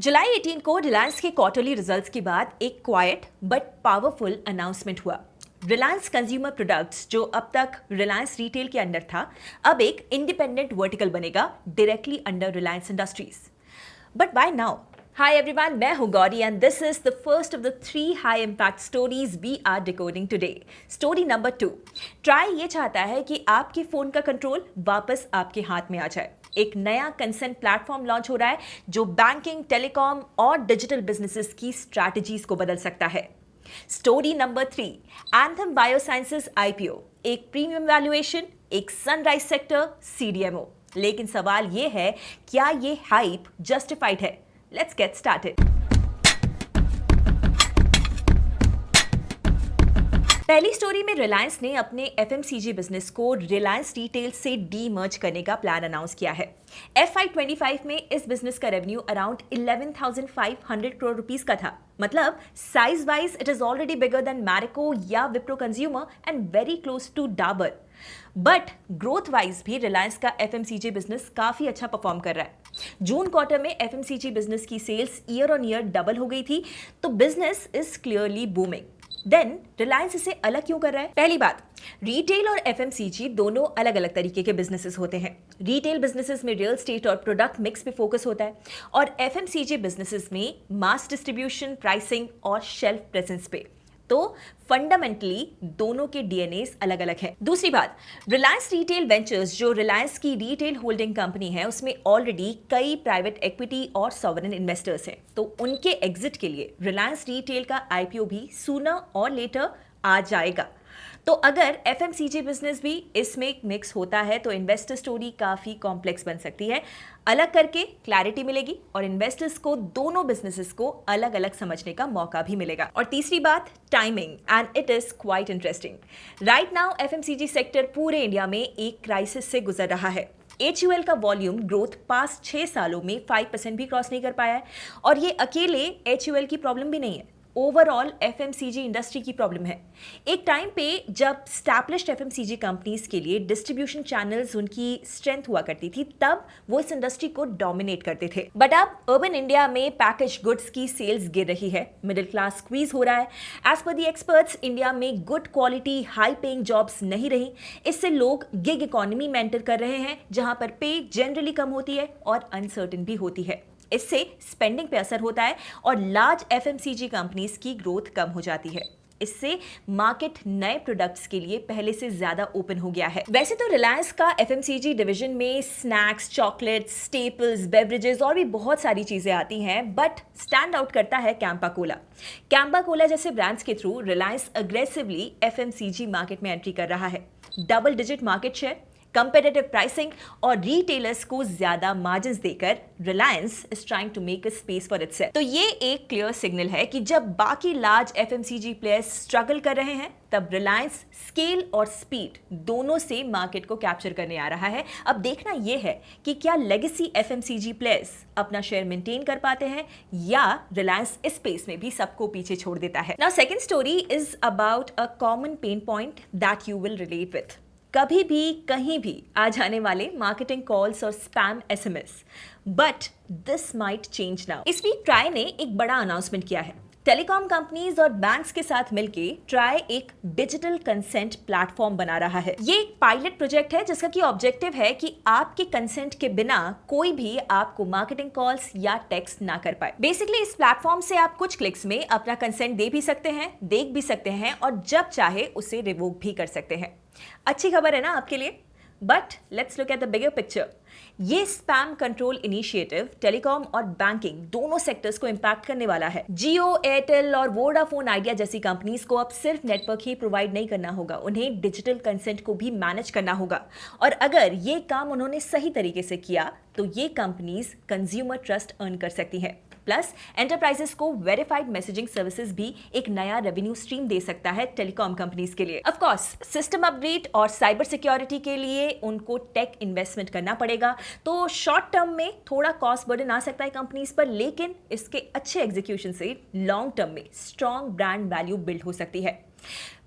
जुलाई 18 को रिलायंस के quarterly results के बाद एक क्वाइट बट पावरफुल अनाउंसमेंट हुआ। रिलायंस कंज्यूमर प्रोडक्ट्स, जो अब तक रिलायंस रिटेल के अंडर था, अब एक इंडिपेंडेंट वर्टिकल बनेगा directly under Reliance Industries. But by now, hi everyone, मैं हूं Gauri and this is the first of the 3 high impact stories we are decoding today. Story number 2, TRAI ये चाहता है कि आपके फोन का कंट्रोल वापस आपके हाथ में आ जाए। एक नया कंसेंट प्लेटफॉर्म लॉन्च हो रहा है जो बैंकिंग, टेलीकॉम और डिजिटल बिजनेसेस की स्ट्रैटेजीज को बदल सकता है। Story number 3, anthem biosciences IPO, एक प्रीमियम वैल्यूएशन, एक सनराइज सेक्टर, सीडीएमओ। लेकिन सवाल ये है, क्या ये हाइप जस्टिफाइड है? Let's get started. पहली स्टोरी में रिलायंस ने अपने एफएमसीजी बिजनेस को रिलायंस रिटेल से डीमर्ज करने का प्लान अनाउंस किया है। FY25 में इस बिजनेस का रेवेन्यू अराउंड 11,500 करोड़ रुपीस का था। मतलब size wise it is already bigger than Marico या Wipro consumer and very close to Dabur. But growth wise भी रिलायंस का एफएमसीजी बिजनेस काफी अच्छा परफॉर्म कर रहा है। जून क्वार्टर में एफएमसीजी बिजनेस की sales year on year double हो गई थी, तो business is clearly booming. Then Reliance इसे अलग क्यों कर रहा है? पहली बात, रिटेल और एफएमसीजी दोनों अलग अलग तरीके के बिजनेसेस होते हैं। रिटेल बिजनेसेस में रियल एस्टेट और प्रोडक्ट मिक्स पे फोकस होता है और एफएमसीजी बिजनेसेस में मास डिस्ट्रीब्यूशन, प्राइसिंग और शेल्फ प्रेजेंस पे। तो फंडामेंटली दोनों के डीएनएस अलग अलग है। दूसरी बात, रिलायंस रिटेल वेंचर्स, जो रिलायंस की रिटेल होल्डिंग कंपनी है, उसमें ऑलरेडी कई प्राइवेट इक्विटी और सॉवरेन इन्वेस्टर्स हैं। तो उनके एग्जिट के लिए रिलायंस रिटेल का आईपीओ भी सूनर और लेटर आ जाएगा। तो अगर एफएमसीजी बिजनेस भी इसमें मिक्स होता है तो इन्वेस्टर स्टोरी काफी कॉम्प्लेक्स बन सकती है। अलग करके क्लैरिटी मिलेगी और इन्वेस्टर्स को दोनों बिजनेसेस को अलग अलग समझने का मौका भी मिलेगा। और तीसरी बात, timing, and it is quite interesting. Right now FMCG sector पूरे इंडिया में एक क्राइसिस से गुजर रहा है। HUL का वॉल्यूम ग्रोथ पास्ट 6 सालों में 5% भी क्रॉस नहीं कर पाया है। और ये अकेले HUL की प्रॉब्लम भी नहीं है, ओवरऑल एफएमसीजी इंडस्ट्री की प्रॉब्लम है। एक टाइम पे जब स्टैब्लिश्ड एफएमसीजी कंपनीज के लिए डिस्ट्रीब्यूशन चैनल्स उनकी स्ट्रेंथ हुआ करती थी, तब वो इस इंडस्ट्री को डोमिनेट करते थे। बट अब अर्बन इंडिया में पैकेज गुड्स की सेल्स गिर रही है, मिडिल क्लास स्क्वीज हो रहा है। एज पर दी एक्सपर्ट्स, इंडिया में good quality high paying jobs नहीं रही। इससे लोग गिग इकोनॉमी में एंटर कर रहे हैं, जहां पर पे जनरली कम होती है और अनसर्टेन भी होती है। इससे स्पेंडिंग पे असर होता है और लार्ज एफएमसीजी कंपनीज की ग्रोथ कम हो जाती है। इससे मार्केट नए प्रोडक्ट्स के लिए पहले से ज्यादा ओपन हो गया है। वैसे तो रिलायंस का एफएमसीजी डिवीजन में स्नैक्स, चॉकलेट्स, स्टेपल्स, बेवरेजेस और भी बहुत सारी चीजें आती हैं, बट स्टैंड आउट करता है कैंपा कोला। कैंपा कोला जैसे ब्रांड्स के through Reliance aggressively FMCG market में एंट्री कर रहा है। Double digit market share, competitive pricing और रिटेलर्स को ज्यादा मार्जिन्स देकर Reliance is trying to make a space for itself. तो ये एक क्लियर सिग्नल है कि जब बाकी लार्ज एफएमसीजी प्लेयर्स स्ट्रगल कर रहे हैं, तब रिलायंस स्केल और स्पीड दोनों से मार्केट को कैप्चर करने आ रहा है। अब देखना यह है कि क्या लेगेसी एफएमसीजी प्लेयर्स अपना शेयर मेंटेन कर पाते हैं या रिलायंस इस स्पेस में भी सबको पीछे छोड़ देता है। Now second story is about a common pain point that you will relate with. कभी भी कहीं भी आ जाने वाले मार्केटिंग कॉल्स और spam SMS। But this might change now. इस वीक ट्राई ने एक बड़ा अनाउंसमेंट किया है। टेलीकॉम कंपनीज और बैंक्स के साथ मिलके ट्राई एक डिजिटल कंसेंट प्लेटफॉर्म बना रहा है। ये एक पायलट प्रोजेक्ट है जिसका की ऑब्जेक्टिव है कि आपके कंसेंट के बिना कोई भी आपको मार्केटिंग कॉल्स या टेक्स्ट ना कर पाए। बेसिकली इस प्लेटफॉर्म से आप कुछ क्लिक्स में अपना कंसेंट दे भी सकते हैं, देख भी सकते हैं और जब चाहे उसे रिवोक भी कर सकते हैं। अच्छी खबर है ना आपके लिए? But let's look at the bigger picture. ये स्पैम कंट्रोल इनिशिएटिव टेलीकॉम और बैंकिंग दोनों सेक्टर्स को इंपैक्ट करने वाला है। जियो, एयरटेल और वोडाफोन आइडिया जैसी कंपनीज को अब सिर्फ नेटवर्क ही प्रोवाइड नहीं करना होगा, उन्हें डिजिटल कंसेंट को भी मैनेज करना होगा। और अगर ये काम उन्होंने सही तरीके से किया तो ये कंपनीज कंज्यूमर ट्रस्ट अर्न कर सकती हैं। प्लस एंटरप्राइजेस को वेरीफाइड मैसेजिंग सर्विसेज भी एक नया रेवेन्यू स्ट्रीम दे सकता है टेलीकॉम कंपनीज के लिए। ऑफ कोर्स सिस्टम अपग्रेड और साइबर सिक्योरिटी के लिए उनको टेक इन्वेस्टमेंट करना पड़ेगा, तो शॉर्ट टर्म में थोड़ा कॉस्ट बर्डन आ सकता है कंपनीज पर, लेकिन इसके अच्छे एग्जीक्यूशन से लॉन्ग टर्म में स्ट्रॉन्ग ब्रांड वैल्यू बिल्ड हो सकती है।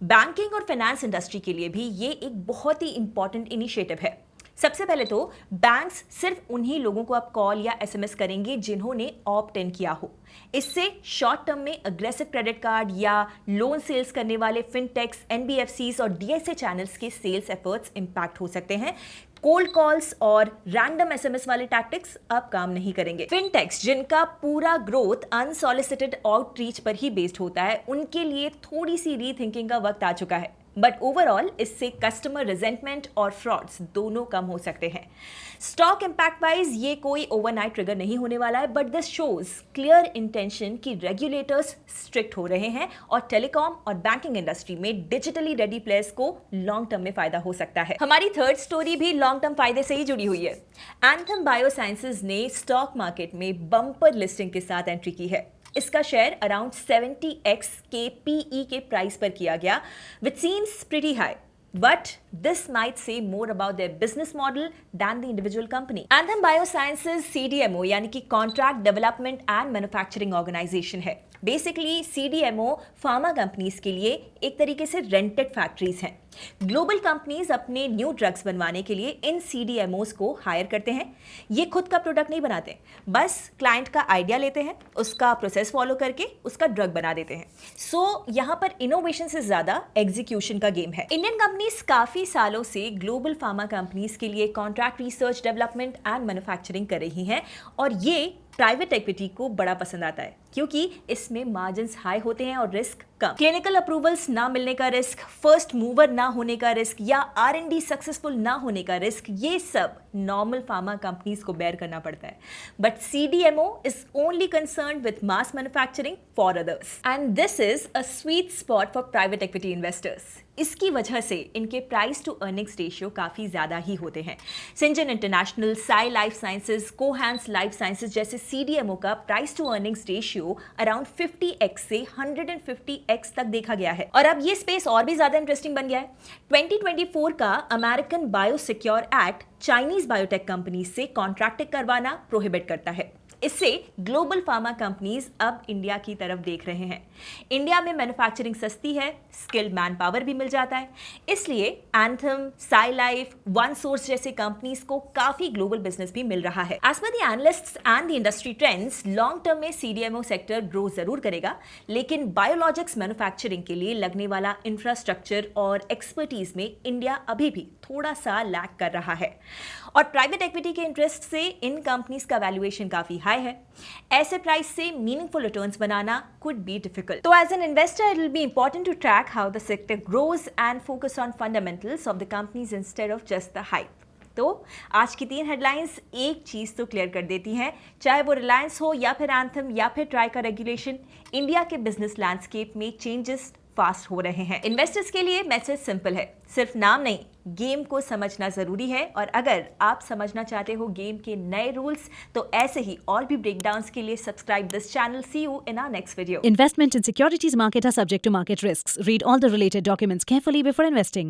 बैंकिंग और फाइनेंस इंडस्ट्री के लिए भी ये एक बहुत ही इंपॉर्टेंट इनिशिएटिव है। सबसे पहले तो बैंक्स सिर्फ उन्हीं लोगों को अब कॉल या एसएमएस करेंगे जिन्होंने ऑप्ट इन किया हो। इससे शॉर्ट टर्म में अग्रेसिव क्रेडिट कार्ड या लोन सेल्स करने वाले फिनटेक्स, एनबीएफसीज और डीएसए चैनल्स के सेल्स एफर्ट्स इंपैक्ट हो सकते हैं। कोल्ड कॉल्स और रैंडम एसएमएस वाले टैक्टिक्स अब काम नहीं करेंगे। फिनटेक्स, जिनका पूरा ग्रोथ अनसॉलिसिटेड आउटरीच पर ही बेस्ड होता है, उनके लिए थोड़ी सी रीथिंकिंग का वक्त आ चुका है। बट ओवरऑल इससे कस्टमर रिजेंटमेंट और फ्रॉड्स दोनों कम हो सकते हैं। स्टॉक इंपैक्ट वाइज ये कोई ओवरनाइट ट्रिगर नहीं होने वाला है, but this shows clear intention कि रेगुलेटर्स स्ट्रिक्ट हो रहे हैं और टेलीकॉम और बैंकिंग इंडस्ट्री में डिजिटली रेडी प्लेयर्स को लॉन्ग टर्म में फायदा हो सकता है। हमारी थर्ड स्टोरी भी लॉन्ग टर्म फायदे से ही जुड़ी हुई है। एंथम बायोसाइंसेज ने स्टॉक मार्केट में बम्पर लिस्टिंग के साथ एंट्री की है। इसका शेयर अराउंड 70x के PE के प्राइस पर किया गया, which seems pretty high. But this might say more about their business model than the individual company. Anthem Biosciences CDMO यानी कि Contract Development and Manufacturing Organization है। बेसिकली CDMO फार्मा कंपनीज के लिए एक तरीके से रेंटेड फैक्ट्रीज हैं। Global companies अपने न्यू ड्रग्स बनवाने के लिए इन CDMOs को हायर करते हैं। ये खुद का प्रोडक्ट नहीं बनाते, बस क्लाइंट का आइडिया लेते हैं, उसका प्रोसेस फॉलो करके उसका ड्रग बना देते हैं। सो यहाँ पर इनोवेशन से ज्यादा एग्जीक्यूशन का गेम है। इंडियन कंपनीज काफी सालों से ग्लोबल फार्मा कंपनीज के लिए contract research, development and manufacturing कर रही हैं और ये प्राइवेट इक्विटी को बड़ा पसंद आता है क्योंकि इसमें मार्जिन्स हाई होते हैं और रिस्क कम। क्लिनिकल अप्रूवल्स ना मिलने का रिस्क, फर्स्ट मूवर ना होने का रिस्क या R&D सक्सेसफुल ना होने का रिस्क, ये सब नॉर्मल फार्मा कंपनीज को बेयर करना पड़ता है। But CDMO is only concern with mass manufacturing for others and this is a sweet spot for private equity investors. इसकी वजह से इनके प्राइस टू अर्निंग्स रेशियो काफी ज्यादा ही होते हैं। Syngene international, Sai life sciences, Cohance life sciences जैसे CDMO का price to earnings ratio around 50x से 150x तक देखा गया है। और अब ये स्पेस और भी ज्यादा इंटरेस्टिंग बन गया है। 2024 का American biosecure act Chinese biotech company से कॉन्ट्रैक्टिंग करवाना प्रोहिबिट करता है। इससे ग्लोबल फार्मा कंपनीज अब इंडिया की तरफ देख रहे हैं। इंडिया में मैन्युफैक्चरिंग सस्ती है, स्किल्ड मैन पावर भी मिल जाता है, इसलिए anthem, Sai life, one source जैसे कंपनीज को काफी ग्लोबल बिजनेस भी मिल रहा है। एज पर the analysts and the industry trends, long term में CDMO सेक्टर ग्रो जरूर करेगा, लेकिन बायोलॉजिक्स मैन्युफैक्चरिंग के लिए लगने वाला इंफ्रास्ट्रक्चर और एक्सपर्टीज में इंडिया अभी भी थोड़ा सा लैक कर रहा है और प्राइवेट इक्विटी के इंटरेस्ट से इन कंपनीज का वैल्यूएशन काफी हाई है। ऐसे प्राइस से मीनिंगफुल रिटर्न्स बनाना कुड बी डिफिकल्ट। तो as an investor it will be important to track how the sector grows and focus on fundamentals of the companies instead of just the hype. तो आज की 3 headlines एक चीज तो clear कर देती हैं, चाहे वो रिलायंस हो या फिर एंथम या फिर ट्राई का रेगुलेशन, इंडिया के बिजनेस लैंडस्केप में चेंजेस फास्ट हो रहे हैं। इन्वेस्टर्स के लिए मैसेज सिंपल है, सिर्फ नाम नहीं, गेम को समझना जरूरी है। और अगर आप समझना चाहते हो गेम के नए रूल्स, तो ऐसे ही और भी ब्रेकडाउन्स के लिए subscribe this channel. See you in our next video. Investment in securities market are subject to market risks. Read all the related documents carefully before investing.